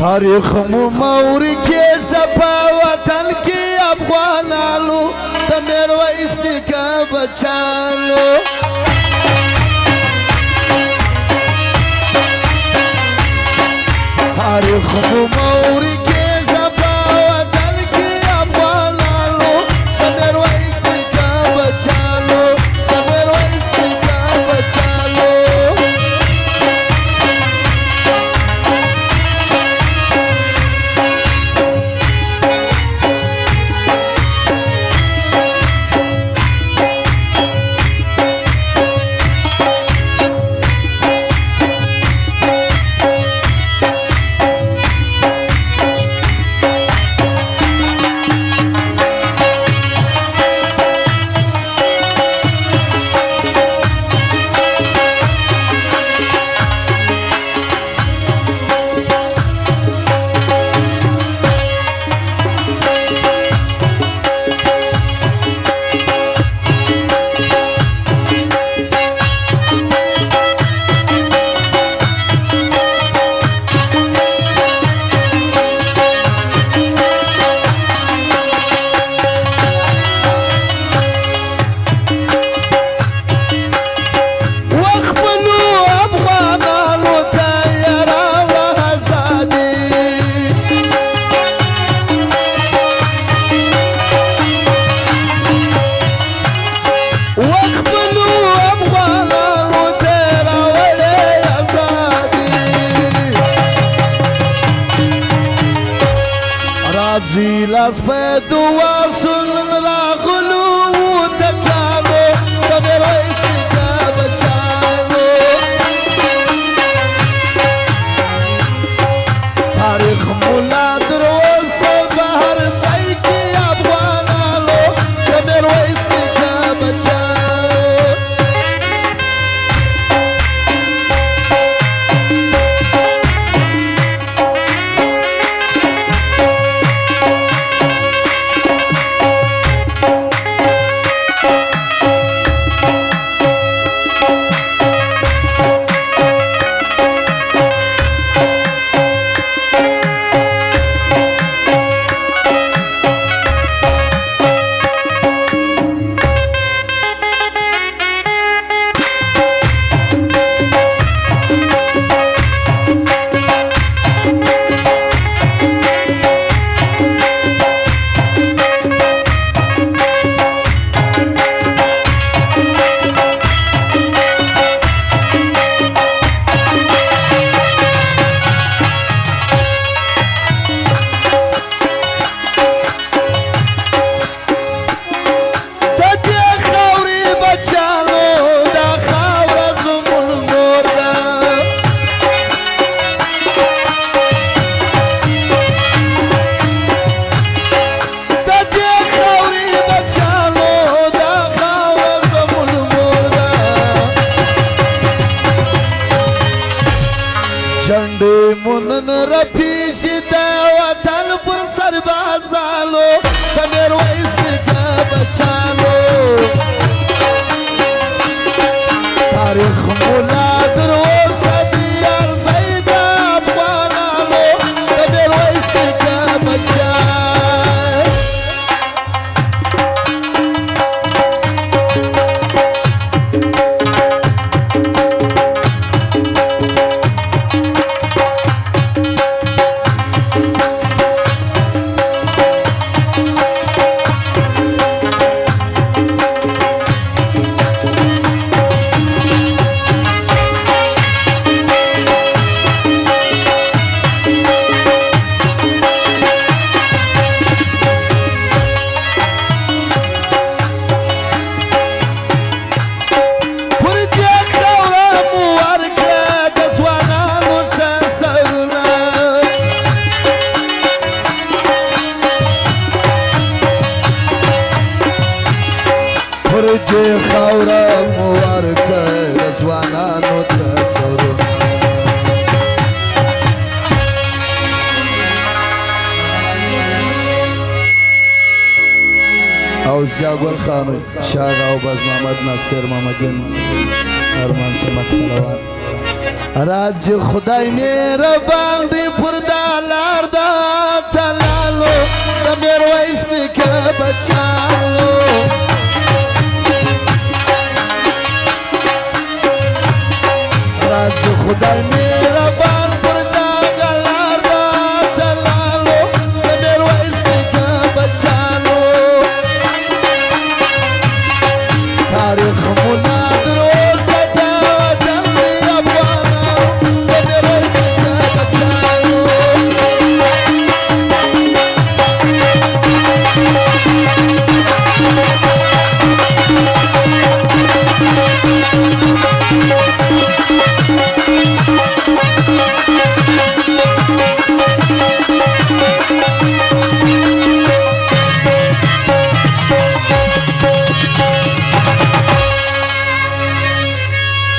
تاریخ مو موري کې صفا وطن کې افغانانو د میرویس نیکه بچانو تاریخ مو موري کې صفا وطن کې افغانانو د میرویس نیکه بچانو د میرویس نیکه بچانو Las peduas son ragulu takano tabero isika bachano tarikh mulad roz bahar zaiki afghanano tabero isika bachano झंडे मुनन रफीश दे वतन पर सरबाजालो मेरोइस का बचालो तारीख मुलाद रोज सदियार ज़ैदा अफगानालो मेरोइस का बचा فرجي خورا مباركة رزوانانو تصرف او زیاگل خانو شاغ او باز محمد ناصر محمدین ارمان سمت خلوان راز خدای مهربان دی پر دلار دا تلالو د میرویس نیکه بچانو راز خدای مهربان پر دلار دا تلالو د میرویس نیکه بچانو تاریخ مولا Thank you.